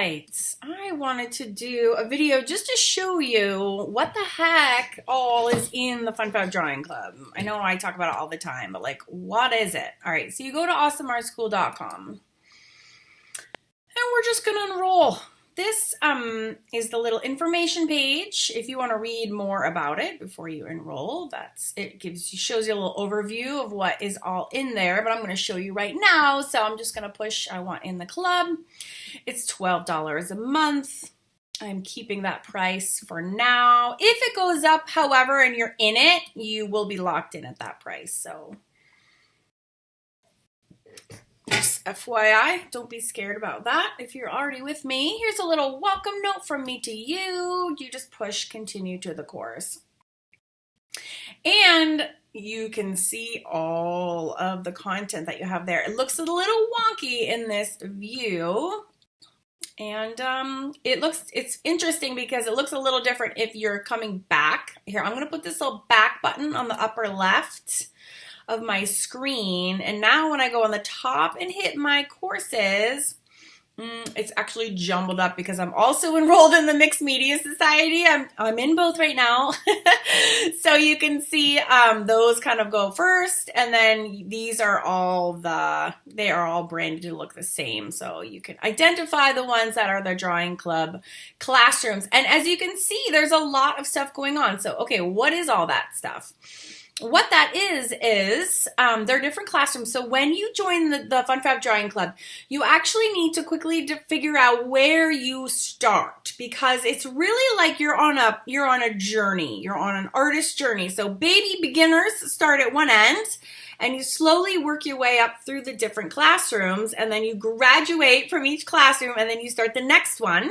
right, I wanted to do a video just to show you what the heck all is in the Fun Fab Drawing Club. I know I talk about it all the time, but like, what is it? All right, so you go to awesomeartschool.com and we're just gonna enroll. This is the little information page. If you want to read more about it before you enroll, shows you a little overview of what is all in there, but I'm going to show you right now. So I'm just going to push I want in the club. It's $12 a month. I'm keeping that price for now. If it goes up, however, and you're in it, you will be locked in at that price. So just FYI, don't be scared about that if you're already with me. Here's a little welcome note from me to you. You just push continue to the course. And you can see all of the content that you have there. It looks a little wonky in this view. And it's interesting because it looks a little different if you're coming back. Here, I'm going to put this little back button on the upper left of my screen, and now when I go on the top and hit my courses, it's actually jumbled up because I'm also enrolled in the Mixed Media Society. I'm in both right now. So you can see those kind of go first, and then these are they are all branded to look the same. So you can identify the ones that are the drawing club classrooms. And as you can see, there's a lot of stuff going on. So, okay, what is all that stuff? What that is they're different classrooms. So when you join the Fun Fab Drawing Club, you actually need to quickly figure out where you start, because it's really like you're on a journey. You're on an artist journey. So baby beginners start at one end, and you slowly work your way up through the different classrooms, and then you graduate from each classroom, and then you start the next one.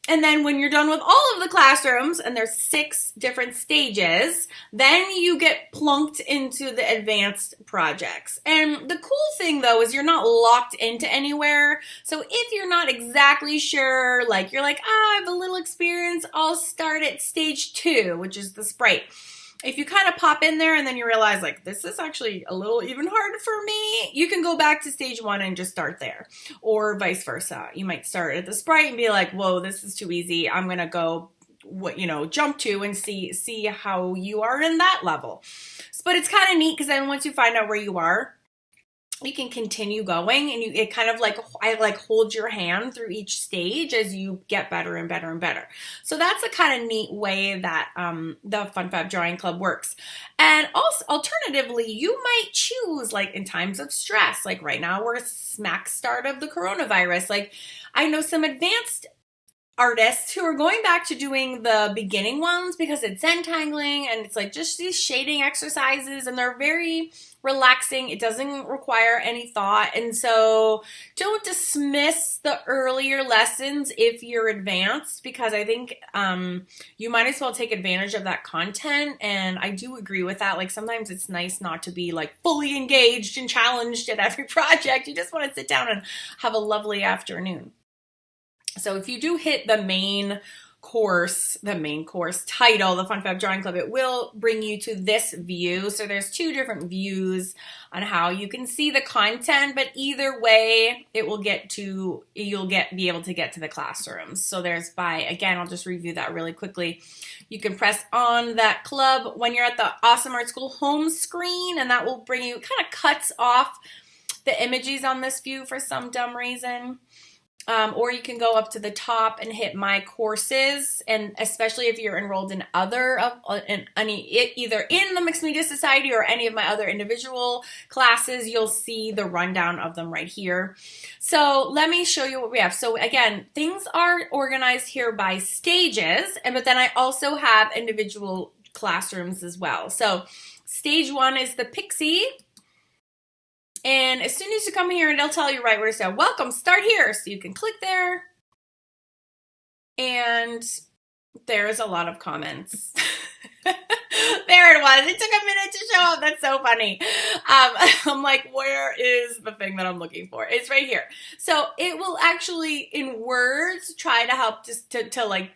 And then when you're done with all of the classrooms, and there's 6 different stages, then you get plunked into the advanced projects. And the cool thing though is you're not locked into anywhere. So if you're not exactly sure, like you're like, I have a little experience, I'll start at stage 2, which is the sprite. If you kind of pop in there and then you realize like, this is actually a little even harder for me, you can go back to stage 1 and just start there, or vice versa. You might start at the sprite and be like, whoa, this is too easy. I'm going to go, jump to and see how you are in that level. But it's kind of neat because then once you find out where you are, you can continue going, and it kind of like, I like hold your hand through each stage as you get better and better and better. So that's a kind of neat way that the Fun Fab Drawing Club works. And also, alternatively, you might choose, like in times of stress, like right now we're smack start of the coronavirus. Like I know some advanced artists who are going back to doing the beginning ones because it's Zentangling, and it's like just these shading exercises, and they're very relaxing. It doesn't require any thought. And so don't dismiss the earlier lessons if you're advanced, because I think you might as well take advantage of that content. And I do agree with that. Like sometimes it's nice not to be like fully engaged and challenged at every project. You just want to sit down and have a lovely afternoon. So if you do hit the main course title, the Fun Fab Drawing Club, it will bring you to this view. So there's 2 different views on how you can see the content, but either way, you'll be able to get to the classrooms. So there's again, I'll just review that really quickly. You can press on that club when you're at the Awesome Art School home screen, and that will bring you, kind of cuts off the images on this view for some dumb reason. Or you can go up to the top and hit my courses, and especially if you're enrolled in either in the Mixed Media Society or any of my other individual classes, you'll see the rundown of them right here. So let me show you what we have. So again, things are organized here by stages, but then I also have individual classrooms as well. So stage 1 is the Pixie. And as soon as you come here, and it'll tell you right where to say, welcome, start here. So you can click there. And there's a lot of comments. There it was. It took a minute to show up. That's so funny. I'm like, where is the thing that I'm looking for? It's right here. So it will actually, in words, try to help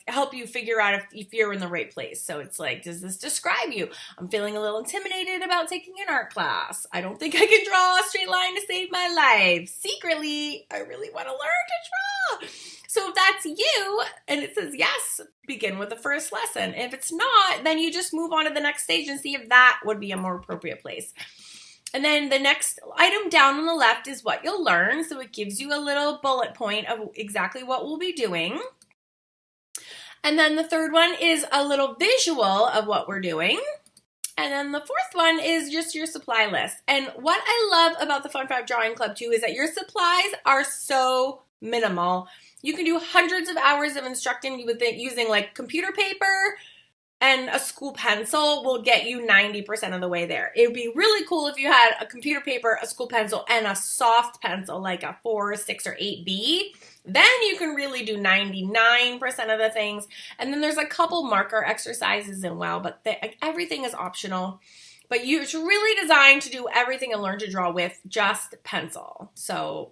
help you figure out if you're in the right place. So it's like, does this describe you? I'm feeling a little intimidated about taking an art class. I don't think I can draw a straight line to save my life. Secretly, I really want to learn to draw. So if that's you and it says yes, begin with the first lesson. If it's not, then you just move on to the next stage and see if that would be a more appropriate place. And then the next item down on the left is what you'll learn. So it gives you a little bullet point of exactly what we'll be doing. And then the third one is a little visual of what we're doing. And then the fourth one is just your supply list. And what I love about the Fun Fab Drawing Club too is that your supplies are so minimal. You can do hundreds of hours of instructing with it using like computer paper, and a school pencil will get you 90% of the way there. It would be really cool if you had a computer paper, a school pencil, and a soft pencil like a 4, 6, or 8B. Then you can really do 99% of the things. And then there's a couple marker exercises and but everything is optional. But it's really designed to do everything and learn to draw with just pencil. So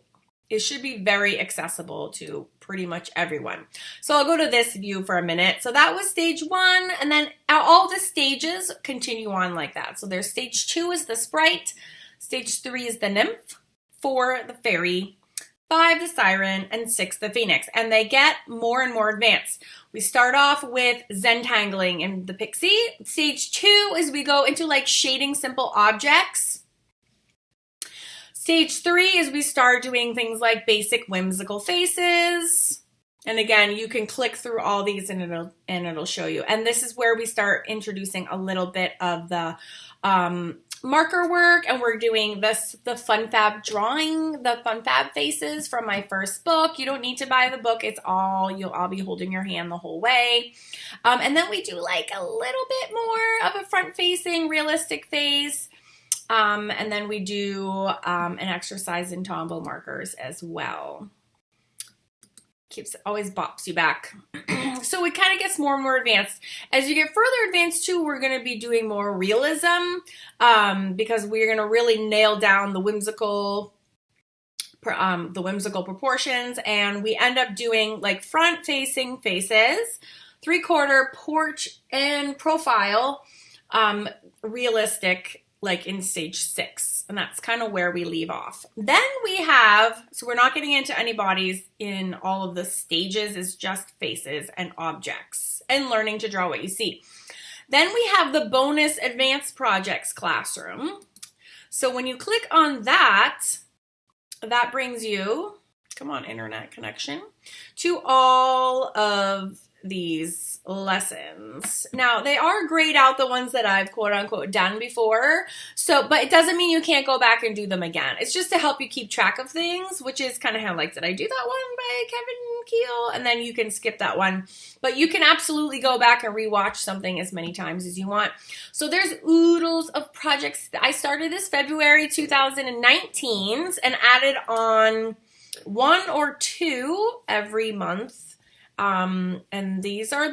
it should be very accessible to pretty much everyone. So I'll go to this view for a minute. So that was stage 1, and then all the stages continue on like that. So there's stage 2 is the sprite, stage 3 is the nymph, 4 the fairy, 5 the siren, and 6 the phoenix. And they get more and more advanced. We start off with Zentangling and the pixie. Stage 2 is we go into like shading simple objects. Stage 3 is we start doing things like basic whimsical faces. And again, you can click through all these and it'll show you. And this is where we start introducing a little bit of the marker work, and we're doing the Fun Fab drawing, the Fun Fab faces from my first book. You don't need to buy the book. It's all, I'll be holding your hand the whole way. And then we do like a little bit more of a front facing realistic face. And then we do an exercise in Tombow markers as well. Always bops you back. So it kind of gets more and more advanced. As you get further advanced too, we're going to be doing more realism because we're going to really nail down the whimsical proportions, and we end up doing like front-facing faces, 3/4, porch, and profile, realistic, like in stage 6, and that's kind of where we leave off. Then we have, so we're not getting into any bodies in all of the stages, it's just faces and objects and learning to draw what you see. Then we have the bonus advanced projects classroom. So when you click on that, that brings you, come on internet connection, to all of these lessons. Now they are grayed out, the ones that I've quote unquote done before. So, but it doesn't mean you can't go back and do them again. It's just to help you keep track of things, which is kind of how like, did I do that one by Kevin Keel? And then you can skip that one, but you can absolutely go back and rewatch something as many times as you want. So there's oodles of projects. I started this February 2019 and added on 1 or 2 every month. And these are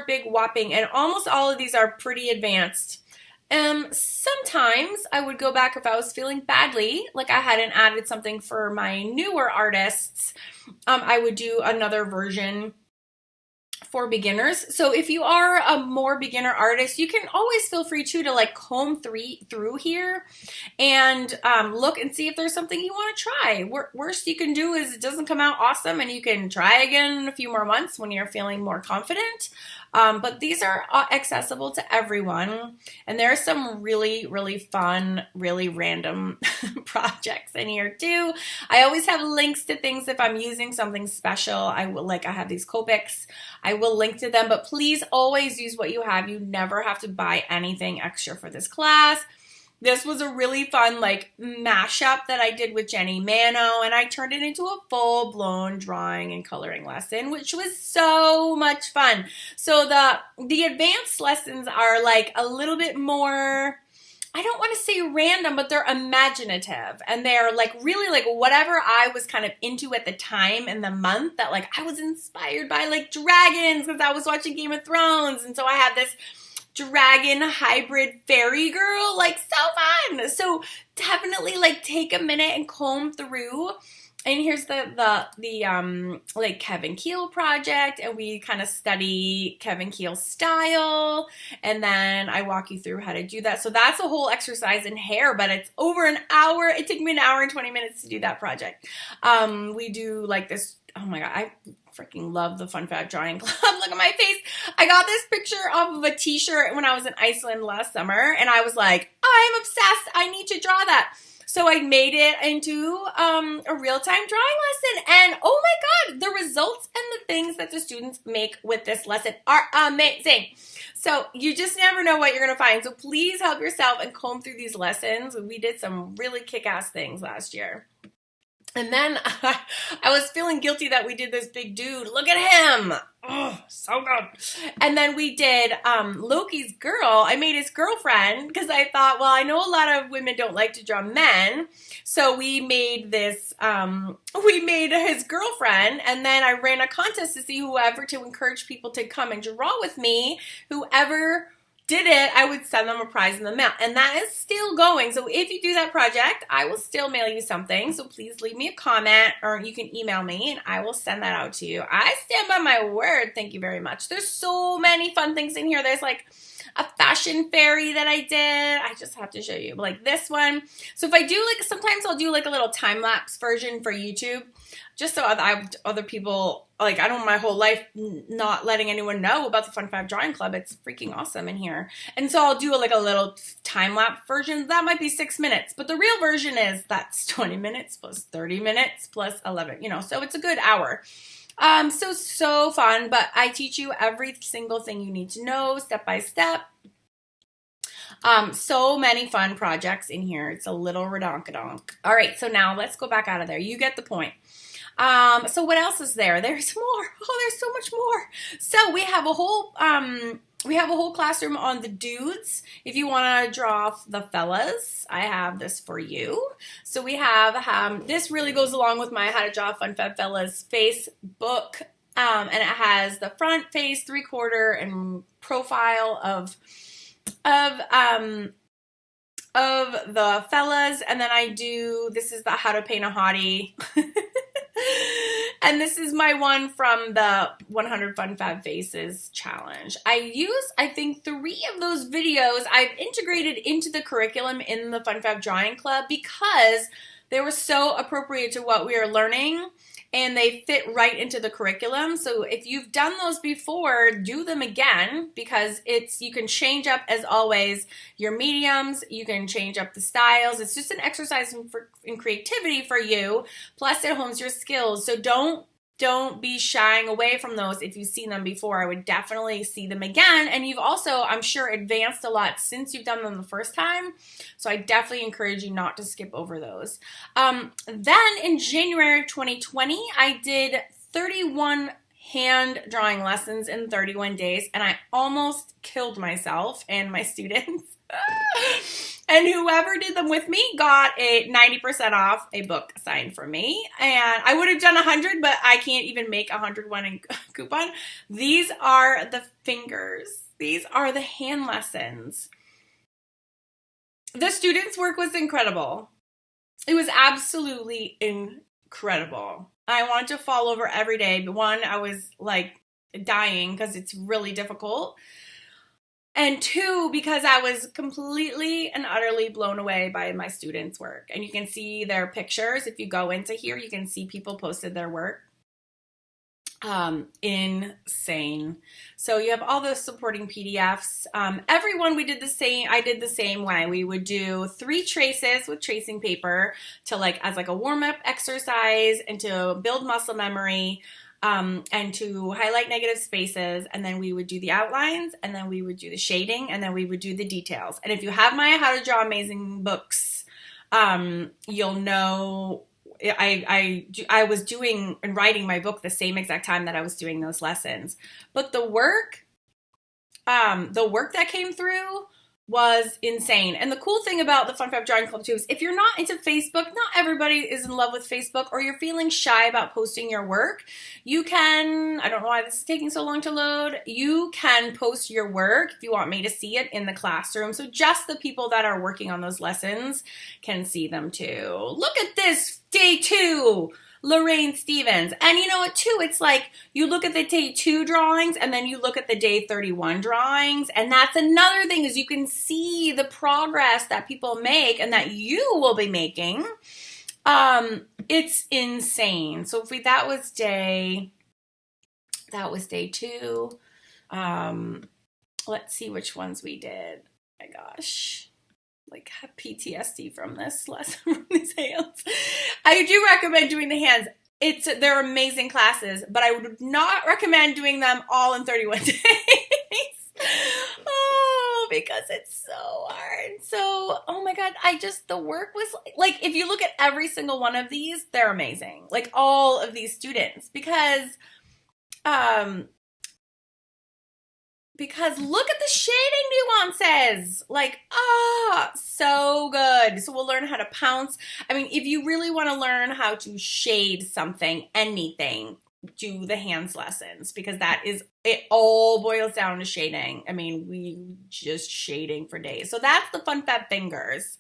big whopping, and almost all of these are pretty advanced. Sometimes I would go back if I was feeling badly, like I hadn't added something for my newer artists. I would do another version for beginners. So if you are a more beginner artist, you can always feel free to like comb through here and look and see if there's something you want to try. Worst you can do is it doesn't come out awesome, and you can try again in a few more months when you're feeling more confident. But these are accessible to everyone, and there are some really, really fun, really random projects in here too. I always have links to things if I'm using something special. I have these Copics. I will link to them, but please always use what you have. You never have to buy anything extra for this class. This was a really fun like mashup that I did with Jenny Mano, and I turned it into a full-blown drawing and coloring lesson, which was so much fun. So the advanced lessons are like a little bit more, I don't want to say random, but they're imaginative, and they're like really like whatever I was kind of into at the time in the month, that like I was inspired by like dragons because I was watching Game of Thrones, and so I had this dragon hybrid fairy girl, like so fun. So definitely like take a minute and comb through. And here's the like Kevin Keel project, and we kind of study Kevin Keel's style, and then I walk you through how to do that. So that's a whole exercise in hair, but it's over an hour. It took me an hour and 20 minutes to do that project. We do like this oh my God, I freaking love the Fun Fab Drawing Club. Look at my face. I got this picture off of a t-shirt when I was in Iceland last summer, and I was like, I'm obsessed. I need to draw that. So I made it into a real-time drawing lesson, and oh my God, the results and the things that the students make with this lesson are amazing. So you just never know what you're going to find. So please help yourself and comb through these lessons. We did some really kick-ass things last year. And then I was feeling guilty that we did this big dude. Look at him. Oh, so good. And then we did Loki's girl. I made his girlfriend because I thought, well, I know a lot of women don't like to draw men. So we made this, we made his girlfriend. And then I ran a contest to see whoever, to encourage people to come and draw with me. Whoever did it, I would send them a prize in the mail. And that is still going. So if you do that project, I will still mail you something. So please leave me a comment, or you can email me and I will send that out to you. I stand by my word. Thank you very much. There's so many fun things in here. There's like a fashion fairy that I did. I just have to show you, like this one. So if I do, like, sometimes I'll do like a little time-lapse version for YouTube, just so other people, like, I don't my whole life not letting anyone know about the Fun Fab Drawing Club. It's freaking awesome in here. And so I'll do like a little time-lapse version. That might be 6 minutes, but the real version is that's 20 minutes plus 30 minutes plus 11, you know, so it's a good hour. So fun, but I teach you every single thing you need to know step by step. So many fun projects in here. It's a little redonkadonk. All right, so now let's go back out of there. You get the point. So what else is there? There's more. Oh, there's so much more. So we have a whole classroom on the dudes. If you want to draw the fellas, I have this for you. So we have, this really goes along with my How to Draw Fun Fab Fellas Facebook. And it has the front, face, 3/4, and profile of the fellas. And then this is the How to Paint a Hottie. And this is my one from the 100 Fun Fab Faces challenge. I think 3 of those videos I've integrated into the curriculum in the Fun Fab Drawing Club because they were so appropriate to what we are learning and they fit right into the curriculum. So if you've done those before, do them again because you can change up, as always, your mediums. You can change up the styles. It's just an exercise in creativity for you. Plus, it hones your skills. So don't be shying away from those. If you've seen them before, I would definitely see them again. And you've also, I'm sure, advanced a lot since you've done them the first time. So I definitely encourage you not to skip over those. Then in January of 2020, I did 31 hand drawing lessons in 31 days, and I almost killed myself and my students. And whoever did them with me got a 90% off a book signed from me. And I would have done 100, but I can't even make 101 in coupon. These are the fingers. These are the hand lessons. The students' work was incredible. It was absolutely incredible. I wanted to fall over every day. But one, I was like dying because it's really difficult. And 2, because I was completely and utterly blown away by my students' work. And you can see their pictures. If you go into here, you can see people posted their work. Insane. So you have all the supporting PDFs. Everyone, I did the same way. We would do 3 traces with tracing paper as a warm-up exercise and to build muscle memory. And to highlight negative spaces, and then we would do the outlines, and then we would do the shading, and then we would do the details. And if you have my How to Draw Amazing books, you'll know I was doing and writing my book the same exact time that I was doing those lessons. But the work that came through was insane. And the cool thing about the Fun Fab Drawing Club too is if you're not into Facebook, not everybody is in love with Facebook, or you're feeling shy about posting your work, you can, I don't know why this is taking so long to load, you can post your work if you want me to see it in the classroom. So just the people that are working on those lessons can see them too. Look at this, day 2. Lorraine Stevens. And you know what too, it's like you look at the day 2 drawings and then you look at the day 31 drawings, and that's another thing is you can see the progress that people make and that you will be making It's insane. So if that was day 2. Let's see which ones we did. Oh my gosh. Like have PTSD from this lesson from these hands. I do recommend doing the hands. They're amazing classes, but I would not recommend doing them all in 31 days. Oh, because it's so hard. So, oh my God, the work was like, if you look at every single one of these, they're amazing. Like all of these students, because look at the shading nuances. Like, so good. So we'll learn how to pounce. I mean, if you really want to learn how to shade something, anything, do the hands lessons, because it all boils down to shading. I mean, we just shading for days. So that's the Fun Fab fingers.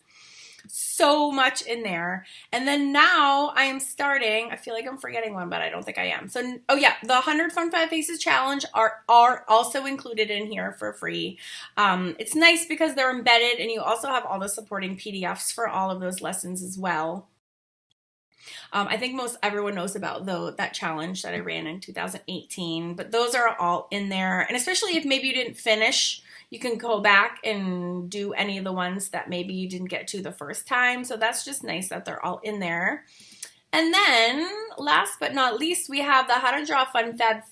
So much in there. And then now I am starting, I feel like I'm forgetting one, but I don't think I am. So, oh yeah, the 100 Fun Fab Faces Challenge are also included in here for free. It's nice because they're embedded, and you also have all the supporting PDFs for all of those lessons as well. I think everyone knows about that challenge that I ran in 2018, but those are all in there. And especially if maybe you didn't finish, you can go back and do any of the ones that maybe you didn't get to the first time. So that's just nice that they're all in there. And then last but not least, we have the How to Draw Fun Fab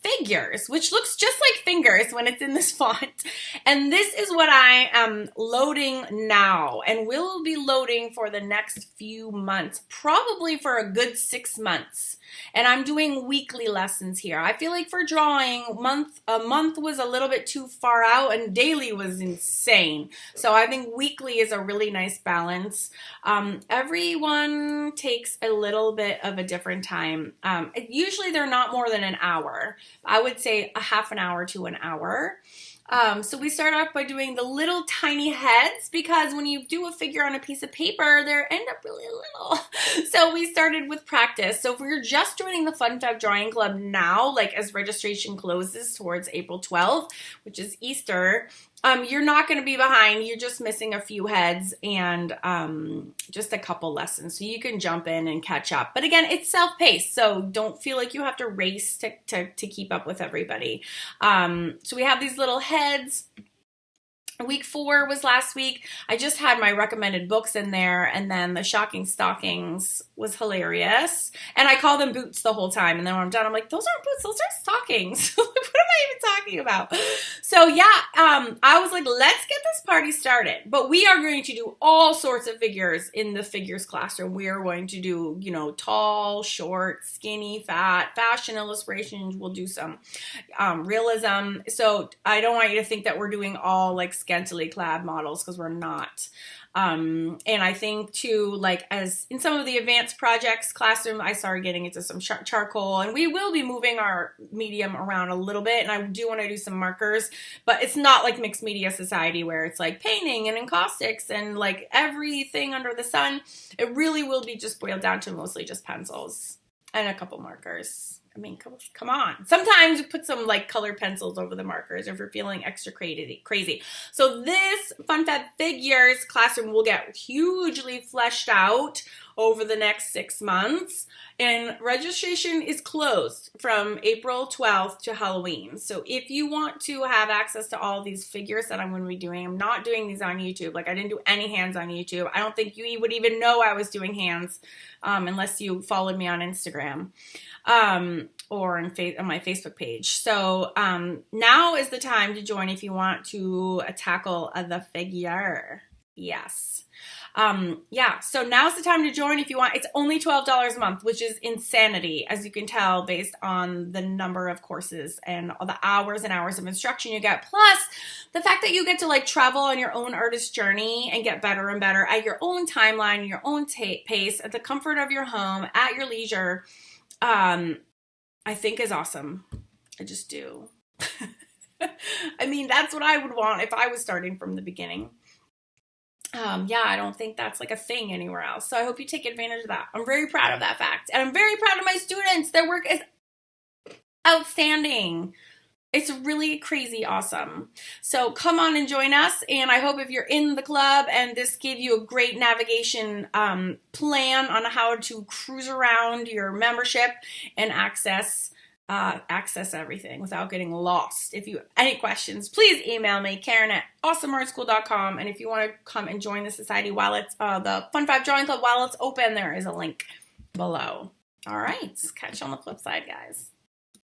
figures, which looks just like fingers when it's in this font. And this is what I am loading now, and will be loading for the next few months, probably for a good 6 months. And I'm doing weekly lessons here. I feel like for drawing, a month was a little bit too far out, and daily was insane. So I think weekly is a really nice balance. Everyone takes a little bit of a different time. Usually they're not more than an hour. I would say a half an hour to an hour. So we start off by doing the little tiny heads, because when you do a figure on a piece of paper, they end up really little. So we started with practice. So if you're just joining the Fun Fab Drawing Club now, like as registration closes towards April 12th, which is Easter, you're not going to be behind. You're just missing a few heads and just a couple lessons. So you can jump in and catch up. But again, it's self-paced, so don't feel like you have to race to keep up with everybody. So we have these little heads. Week 4 was last week. I just had my recommended books in there, and then the shocking stockings was hilarious. And I call them boots the whole time. And then when I'm done, I'm like, those aren't boots, those are stockings. What am I even talking about? So yeah, I was like, let's get this party started. But we are going to do all sorts of figures in the figures classroom. We are going to do, tall, short, skinny, fat, fashion illustrations. We'll do some realism. So I don't want you to think that we're doing all like scantily clad models, because we're not. And I think too, like as in some of the advanced projects classroom, I started getting into some charcoal, and we will be moving our medium around a little bit. And I do want to do some markers, but it's not like mixed media society where it's like painting and encaustics and like everything under the sun. It really will be just boiled down to mostly just pencils and a couple markers. I mean, come on. Sometimes you put some like colored pencils over the markers if you're feeling extra crazy. So this Fun Fab Figures classroom will get hugely fleshed out over the next 6 months. And registration is closed from April 12th to Halloween. So if you want to have access to all these figures that I'm going to be doing, I'm not doing these on YouTube. Like I didn't do any hands on YouTube. I don't think you would even know I was doing hands unless you followed me on Instagram. Or on my Facebook page. So now is the time to join if you want to tackle the figure. Yes. So now's the time to join if you want. It's only $12 a month, which is insanity, as you can tell, based on the number of courses and all the hours and hours of instruction you get. Plus, the fact that you get to like travel on your own artist journey and get better and better at your own timeline, your own pace, at the comfort of your home, at your leisure. I think is awesome. I just do. I mean, that's what I would want if I was starting from the beginning. I don't think that's like a thing anywhere else. So I hope you take advantage of that. I'm very proud of that fact. And I'm very proud of my students. Their work is outstanding. It's really crazy awesome. So come on and join us. And I hope if you're in the club and this gave you a great navigation plan on how to cruise around your membership and access everything without getting lost. If you have any questions, please email me, Karen@awesomeartschool.com. And if you want to come and join the society while it's the Fun Fab Drawing Club while it's open, there is a link below. All right, catch you on the flip side, guys.